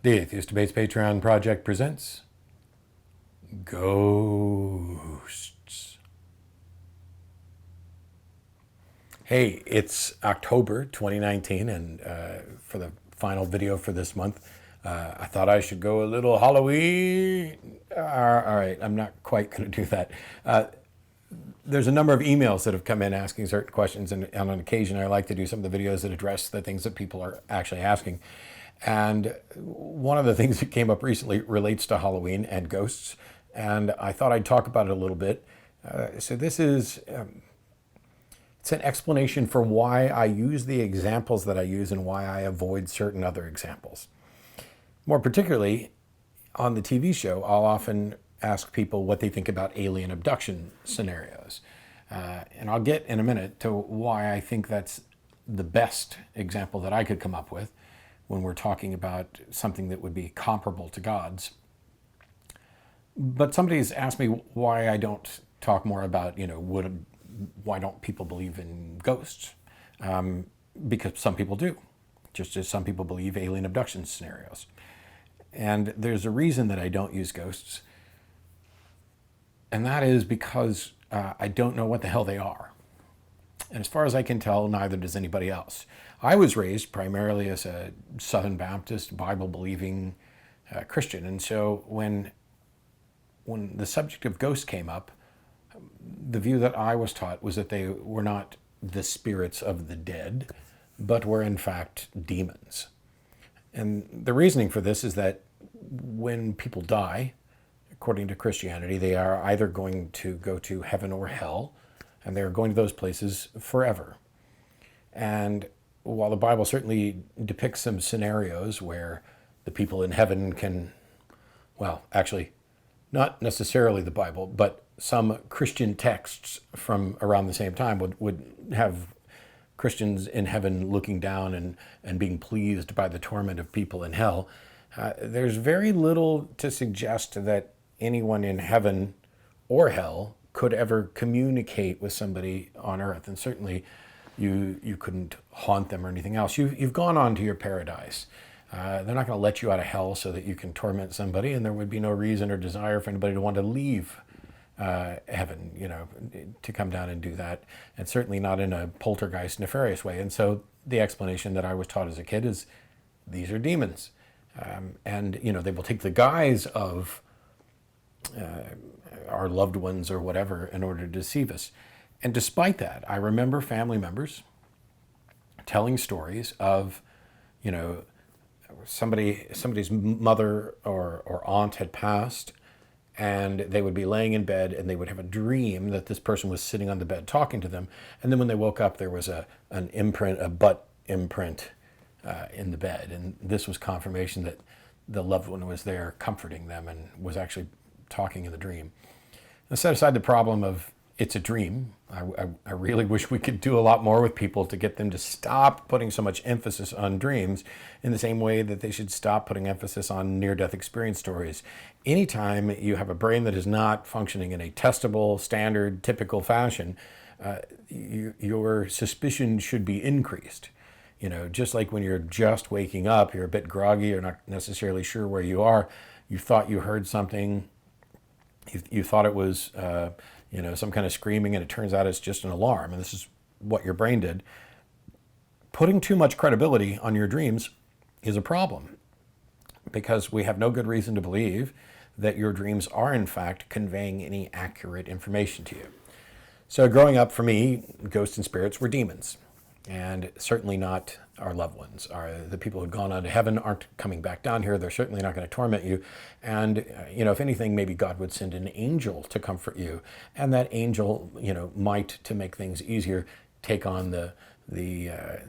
The Atheist Debates Patreon project presents Ghosts. Hey, it's October 2019, and for the final video for this month, I thought I should go a little Halloween. All right, I'm not quite going to do that. There's a number of emails that have come in asking certain questions, and on occasion I like to do some of the videos that address the things that people are actually asking. And one of the things that came up recently relates to Halloween and ghosts, and I thought I'd talk about it a little bit. So this is, it's an explanation for why I use the examples that I use and why I avoid certain other examples. More particularly, on the TV show, I'll often ask people what they think about alien abduction scenarios. And I'll get in a minute to why I think that's the best example that I could come up with when we're talking about something that would be comparable to God's. But somebody's asked me why I don't talk more about, why don't people believe in ghosts? Because some people do, just as some people believe alien abduction scenarios. And there's a reason that I don't use ghosts, and that is because I don't know what the hell they are. And as far as I can tell, neither does anybody else. I was raised primarily as a Southern Baptist, Bible-believing Christian. And so when the subject of ghosts came up, the view that I was taught was that they were not the spirits of the dead, but were in fact demons. And the reasoning for this is that when people die, according to Christianity, they are either going to go to heaven or hell, and they're going to those places forever. And while the Bible certainly depicts some scenarios where the people in heaven can, well, actually, not necessarily the Bible, but some Christian texts from around the same time would have Christians in heaven looking down and being pleased by the torment of people in hell. There's very little to suggest that anyone in heaven or hell could ever communicate with somebody on earth, and certainly you couldn't haunt them or anything else. You've gone on to your paradise. They're not going to let you out of hell so that you can torment somebody, and there would be no reason or desire for anybody to want to leave heaven, to come down and do that, and certainly not in a poltergeist, nefarious way. And so the explanation that I was taught as a kid is these are demons, and they will take the guise of our loved ones or whatever in order to deceive us. And despite that, I remember family members telling stories of, somebody's mother or aunt had passed, and they would be laying in bed and they would have a dream that this person was sitting on the bed talking to them. And then when they woke up, there was an imprint, a butt imprint in the bed. And this was confirmation that the loved one was there comforting them and was actually talking in the dream. Now, set aside the problem of it's a dream. I really wish we could do a lot more with people to get them to stop putting so much emphasis on dreams, in the same way that they should stop putting emphasis on near-death experience stories. Anytime you have a brain that is not functioning in a testable, standard, typical fashion, your suspicion should be increased. Just like when you're just waking up, you're a bit groggy, you're not necessarily sure where you are, you thought you heard something, you thought it was some kind of screaming, and it turns out it's just an alarm, and this is what your brain did. Putting too much credibility on your dreams is a problem, because we have no good reason to believe that your dreams are in fact conveying any accurate information to you. So growing up, for me, ghosts and spirits were demons, and certainly not our loved ones. The people who had gone on to heaven aren't coming back down here. They're certainly not going to torment you. And, if anything, maybe God would send an angel to comfort you. And that angel, might, to make things easier, take on the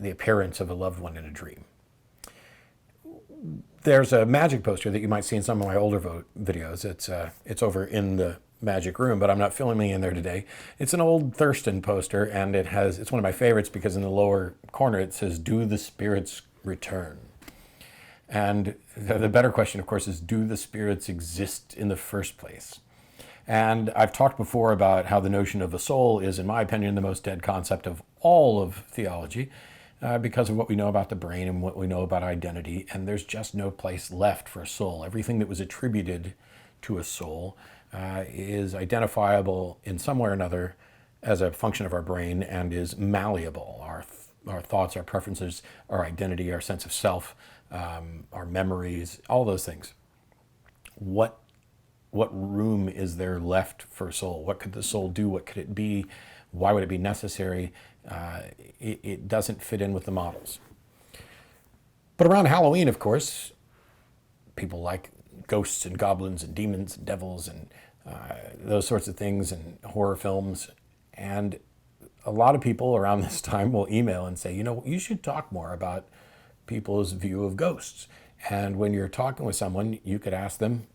appearance of a loved one in a dream. There's a magic poster that you might see in some of my older videos. It's over in the magic room, but I'm not filming in there today. It's an old Thurston poster, and it's one of my favorites because in the lower corner it says, "Do the spirits return?" And the better question, of course, is, do the spirits exist in the first place? And I've talked before about how the notion of a soul is, in my opinion, the most dead concept of all of theology. because of what we know about the brain and what we know about identity. And there's just no place left for a soul. Everything that was attributed to a soul is identifiable in some way or another as a function of our brain and is malleable. Our thoughts, our preferences, our identity, our sense of self, our memories, all those things. What room is there left for a soul? What could the soul do? What could it be? Why would it be necessary? It doesn't fit in with the models. But around Halloween, of course, people like ghosts and goblins and demons and devils and those sorts of things and horror films. And a lot of people around this time will email and say, you should talk more about people's view of ghosts. And when you're talking with someone, you could ask them,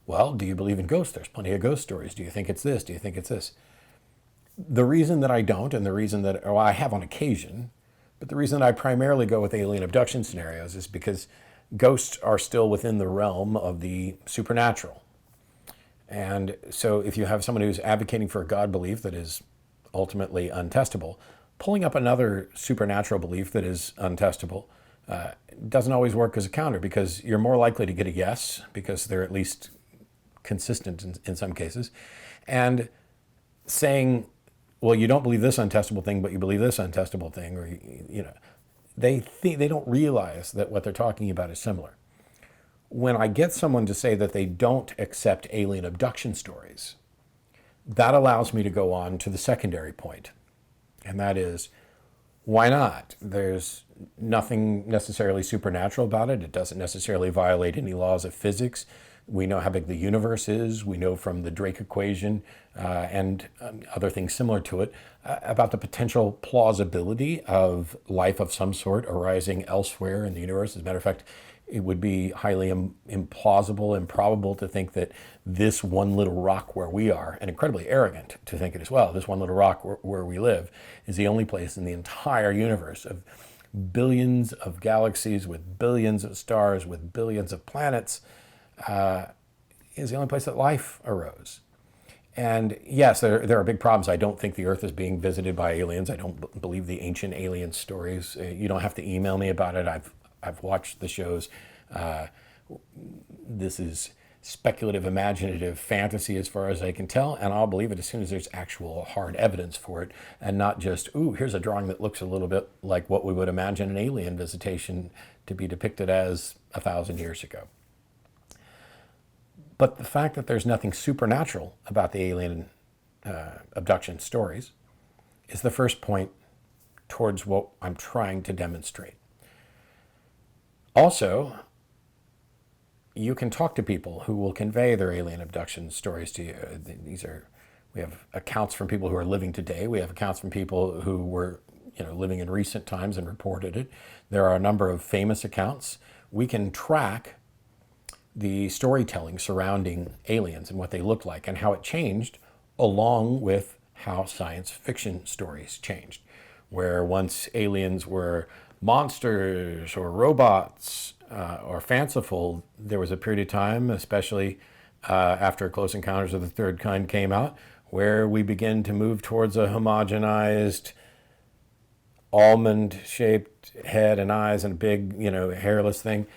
well, do you believe in ghosts? There's plenty of ghost stories. Do you think it's this? Do you think it's this? The reason that I don't, and the reason that, I have on occasion, but the reason that I primarily go with alien abduction scenarios is because ghosts are still within the realm of the supernatural. And so if you have someone who's advocating for a God belief that is ultimately untestable, pulling up another supernatural belief that is untestable doesn't always work as a counter, because you're more likely to get a yes, because they're at least consistent in some cases. And saying, well, you don't believe this untestable thing, but you believe this untestable thing, or they don't realize that what they're talking about is similar. When I get someone to say that they don't accept alien abduction stories, that allows me to go on to the secondary point. And that is, why not? There's nothing necessarily supernatural about it. It doesn't necessarily violate any laws of physics. We know how big the universe is. We know from the Drake equation and other things similar to it about the potential plausibility of life of some sort arising elsewhere in the universe. As a matter of fact, it would be highly implausible, improbable to think that this one little rock where we are, and incredibly arrogant to think it as well, this one little rock where we live is the only place in the entire universe of billions of galaxies with billions of stars with billions of planets is the only place that life arose. And yes, there are big problems. I don't think the Earth is being visited by aliens. I don't believe the ancient alien stories. You don't have to email me about it. I've watched the shows. This is speculative, imaginative fantasy as far as I can tell, and I'll believe it as soon as there's actual hard evidence for it, and not just, here's a drawing that looks a little bit like what we would imagine an alien visitation to be depicted as 1,000 years ago. But the fact that there's nothing supernatural about the alien abduction stories is the first point towards what I'm trying to demonstrate. Also, you can talk to people who will convey their alien abduction stories to you. We have accounts from people who are living today. We have accounts from people who were living in recent times and reported it. There are a number of famous accounts. We can track the storytelling surrounding aliens and what they looked like and how it changed along with how science fiction stories changed, where once aliens were monsters or robots or fanciful, there was a period of time, especially after Close Encounters of the Third Kind came out, where we begin to move towards a homogenized, almond-shaped head and eyes and a big, hairless thing.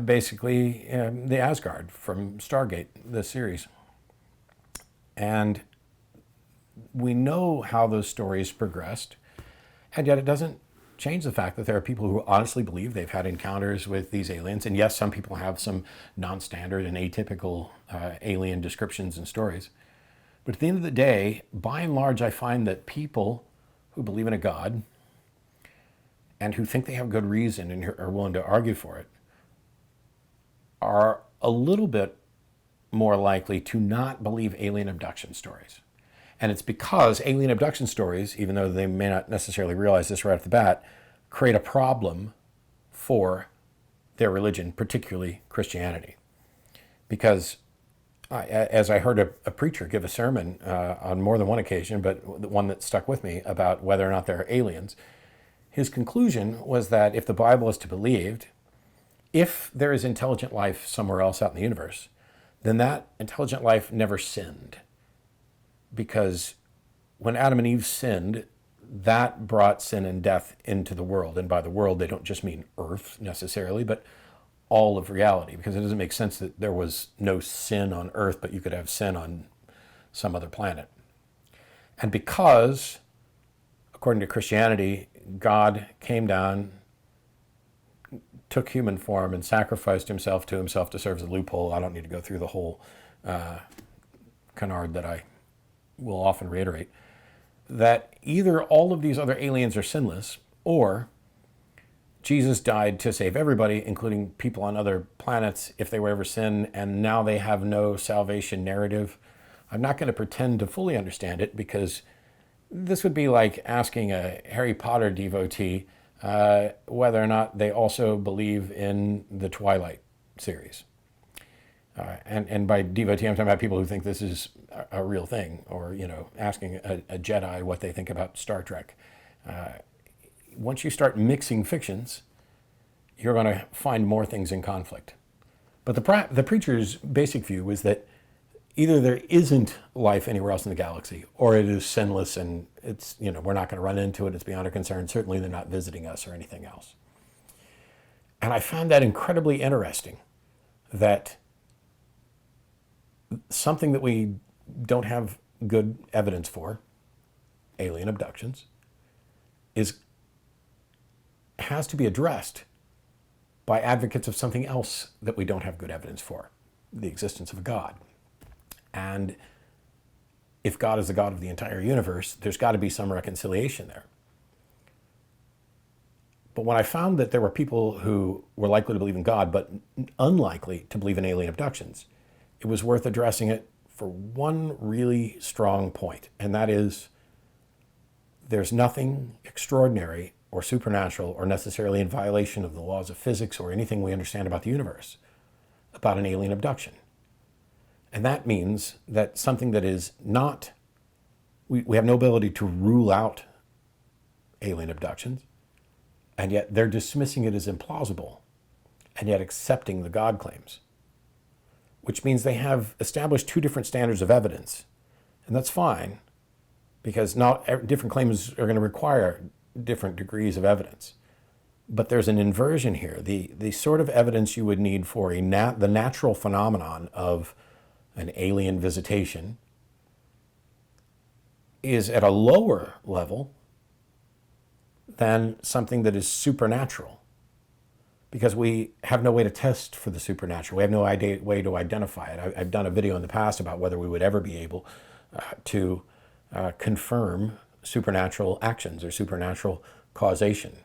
Basically, the Asgard from Stargate, the series. And we know how those stories progressed, and yet it doesn't change the fact that there are people who honestly believe they've had encounters with these aliens. And yes, some people have some non-standard and atypical alien descriptions and stories. But at the end of the day, by and large, I find that people who believe in a God and who think they have good reason and are willing to argue for it are a little bit more likely to not believe alien abduction stories. And it's because alien abduction stories, even though they may not necessarily realize this right off the bat, create a problem for their religion, particularly Christianity. Because as I heard a preacher give a sermon on more than one occasion, but the one that stuck with me about whether or not there are aliens, his conclusion was that if the Bible is to be believed, if there is intelligent life somewhere else out in the universe, then that intelligent life never sinned. Because when Adam and Eve sinned, that brought sin and death into the world. And by the world, they don't just mean earth necessarily, but all of reality, because it doesn't make sense that there was no sin on earth, but you could have sin on some other planet. And because, according to Christianity, God came down, took human form, and sacrificed himself to serve as a loophole. I don't need to go through the whole canard that I will often reiterate, that either all of these other aliens are sinless, or Jesus died to save everybody, including people on other planets, if they were ever sin, and now they have no salvation narrative. I'm not going to pretend to fully understand it, because this would be like asking a Harry Potter devotee whether or not they also believe in the Twilight series. And by devotee, I'm talking about people who think this is a real thing, or, asking a Jedi what they think about Star Trek. Once you start mixing fictions, you're going to find more things in conflict. But the preacher's basic view was that either there isn't life anywhere else in the galaxy, or it is sinless and it's, we're not going to run into it, it's beyond our concern. Certainly they're not visiting us or anything else. And I found that incredibly interesting, that something that we don't have good evidence for, alien abductions, has to be addressed by advocates of something else that we don't have good evidence for, the existence of a God. And if God is the God of the entire universe, there's got to be some reconciliation there. But when I found that there were people who were likely to believe in God, but unlikely to believe in alien abductions, it was worth addressing it for one really strong point, and that is, there's nothing extraordinary or supernatural or necessarily in violation of the laws of physics or anything we understand about the universe about an alien abduction. And that means that something that is not, we have no ability to rule out alien abductions, and yet they're dismissing it as implausible, and yet accepting the God claims, which means they have established two different standards of evidence. And that's fine, because different claims are going to require different degrees of evidence. But there's an inversion here. The sort of evidence you would need for the natural phenomenon of an alien visitation is at a lower level than something that is supernatural, because we have no way to test for the supernatural. We have no way to identify it. I've done a video in the past about whether we would ever be able to confirm supernatural actions or supernatural causation.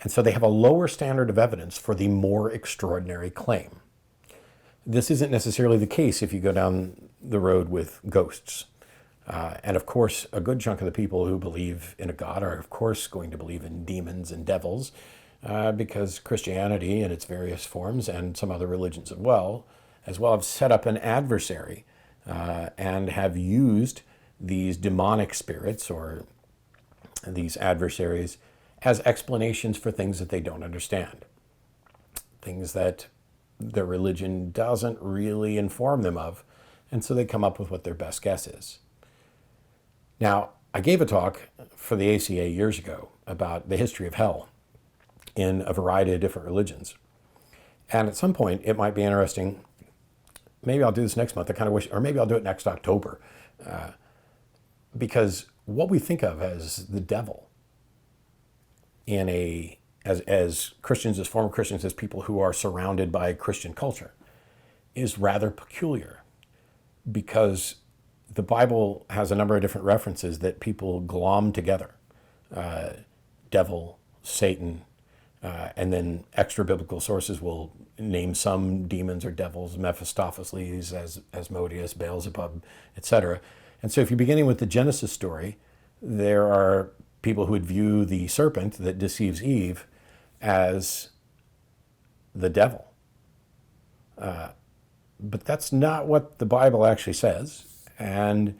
And so they have a lower standard of evidence for the more extraordinary claim. This isn't necessarily the case if you go down the road with ghosts. And of course, a good chunk of the people who believe in a God are, of course, going to believe in demons and devils, because Christianity in its various forms, and some other religions as well have set up an adversary and have used these demonic spirits or these adversaries as explanations for things that they don't understand, things that their religion doesn't really inform them of, and so they come up with what their best guess is. Now, I gave a talk for the ACA years ago about the history of hell in a variety of different religions. And at some point, it might be interesting, maybe I'll do this next month, I kind of wish, or maybe I'll do it next October, because what we think of as the devil as Christians, as former Christians, as people who are surrounded by Christian culture, is rather peculiar, because the Bible has a number of different references that people glom together. Devil, Satan, and then extra biblical sources will name some demons or devils, Mephistopheles, Asmodeus, Beelzebub, etc. And so if you're beginning with the Genesis story, there are people who would view the serpent that deceives Eve as the devil. But that's not what the Bible actually says. And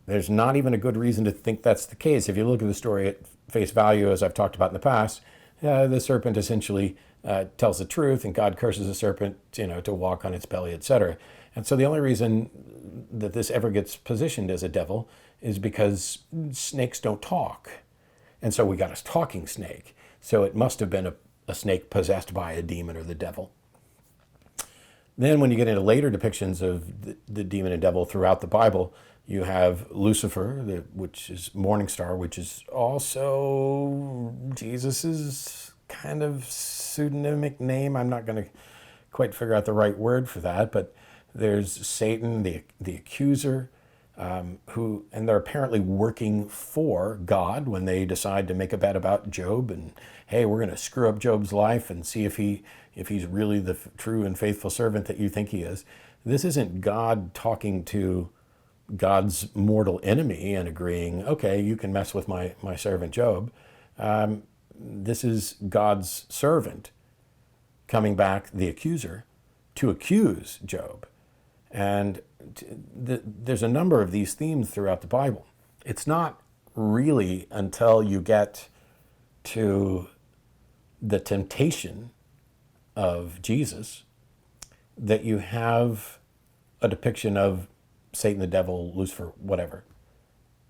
there's not even a good reason to think that's the case. If you look at the story at face value, as I've talked about in the past, the serpent essentially tells the truth, and God curses the serpent, to walk on its belly, etc. And so the only reason that this ever gets positioned as a devil is because snakes don't talk. And so we got a talking snake. So it must have been a snake possessed by a demon or the devil. Then when you get into later depictions of the demon and devil throughout the Bible, you have Lucifer, which is morning star, which is also Jesus's kind of pseudonymic name. I'm not going to quite figure out the right word for that, but there's Satan, the accuser, and they're apparently working for God when they decide to make a bet about Job and, hey, we're going to screw up Job's life and see if he's really the true and faithful servant that you think he is. This isn't God talking to God's mortal enemy and agreeing, okay, you can mess with my servant Job. This is God's servant coming back, the accuser, to accuse Job. And there's a number of these themes throughout the Bible. It's not really until you get to the temptation of Jesus that you have a depiction of Satan, the devil, Lucifer, whatever,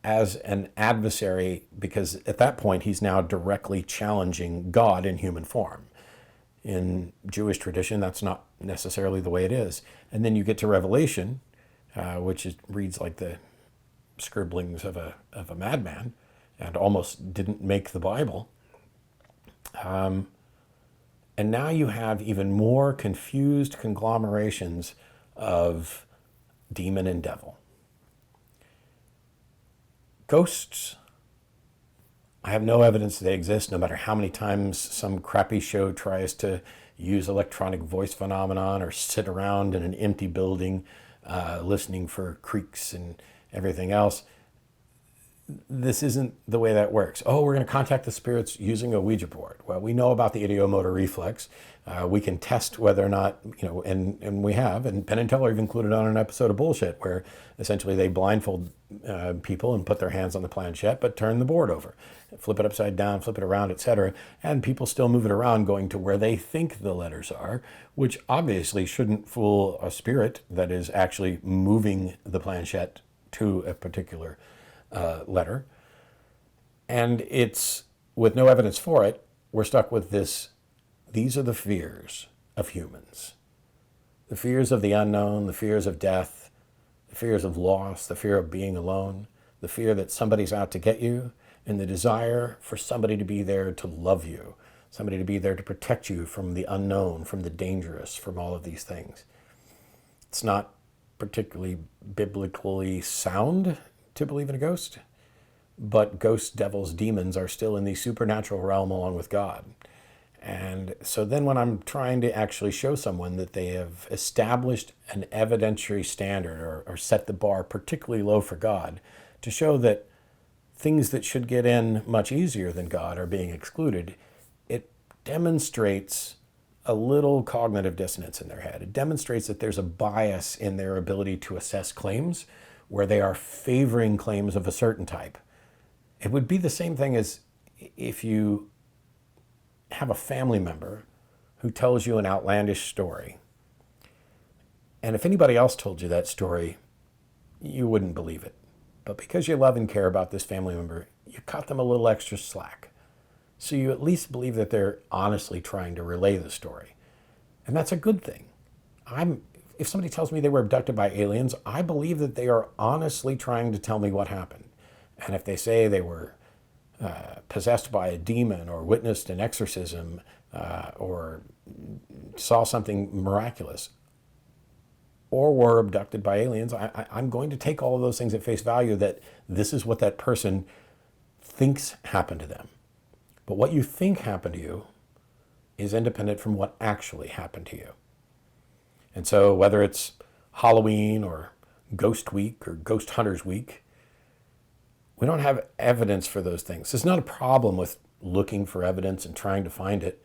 as an adversary, because at that point he's now directly challenging God in human form. In Jewish tradition, that's not necessarily the way it is. And then you get to Revelation, which reads like the scribblings of a madman and almost didn't make the Bible. And now you have even more confused conglomerations of demon and devil. Ghosts, I have no evidence they exist, no matter how many times some crappy show tries to use electronic voice phenomenon or sit around in an empty building listening for creaks and everything else. This isn't the way that works. Oh, we're going to contact the spirits using a Ouija board. Well, we know about the ideomotor reflex. We can test whether or not, and we have, and Penn and Teller have included on an episode of Bullshit where essentially they blindfold people and put their hands on the planchette, but turn the board over, flip it upside down, flip it around, etc. And people still move it around going to where they think the letters are, which obviously shouldn't fool a spirit that is actually moving the planchette to a particular letter. And it's, with no evidence for it, we're stuck with this. These are the fears of humans. The fears of the unknown, the fears of death, the fears of loss, the fear of being alone, the fear that somebody's out to get you, and the desire for somebody to be there to love you, somebody to be there to protect you from the unknown, from the dangerous, from all of these things. It's not particularly biblically sound to believe in a ghost, but ghosts, devils, demons are still in the supernatural realm along with God. And so then when I'm trying to actually show someone that they have established an evidentiary standard or set the bar particularly low for God, to show that things that should get in much easier than God are being excluded, it demonstrates a little cognitive dissonance in their head. It demonstrates that there's a bias in their ability to assess claims where they are favoring claims of a certain type. It would be the same thing as if you have a family member who tells you an outlandish story. And if anybody else told you that story, you wouldn't believe it. But because you love and care about this family member, you cut them a little extra slack. So you at least believe that they're honestly trying to relay the story. And that's a good thing. If somebody tells me they were abducted by aliens, I believe that they are honestly trying to tell me what happened. And if they say they were possessed by a demon or witnessed an exorcism or saw something miraculous or were abducted by aliens, I'm going to take all of those things at face value, that this is what that person thinks happened to them. But what you think happened to you is independent from what actually happened to you. And so whether it's Halloween or Ghost Week or Ghost Hunters Week, we don't have evidence for those things. There's not a problem with looking for evidence and trying to find it,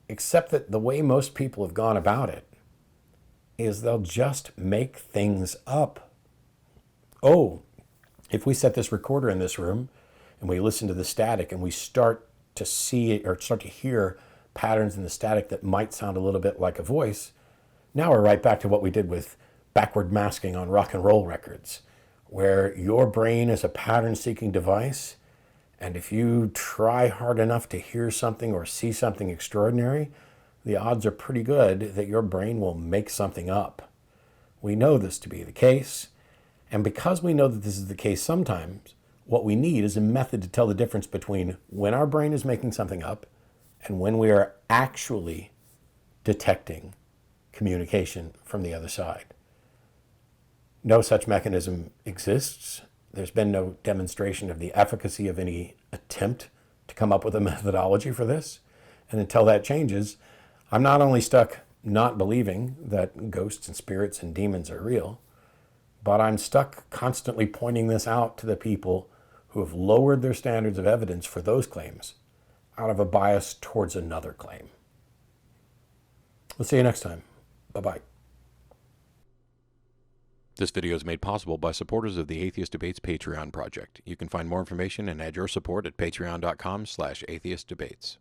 except that the way most people have gone about it is they'll just make things up. Oh, if we set this recorder in this room and we listen to the static and we start to see or start to hear patterns in the static that might sound a little bit like a voice, now we're right back to what we did with backward masking on rock and roll records, where your brain is a pattern-seeking device, and if you try hard enough to hear something or see something extraordinary, the odds are pretty good that your brain will make something up. We know this to be the case, and because we know that this is the case sometimes, what we need is a method to tell the difference between when our brain is making something up and when we are actually detecting communication from the other side. No such mechanism exists. There's been no demonstration of the efficacy of any attempt to come up with a methodology for this. And until that changes, I'm not only stuck not believing that ghosts and spirits and demons are real, but I'm stuck constantly pointing this out to the people who have lowered their standards of evidence for those claims out of a bias towards another claim. We'll see you next time. Bye-bye. This video is made possible by supporters of the Atheist Debates Patreon project. You can find more information and add your support at patreon.com/atheistdebates.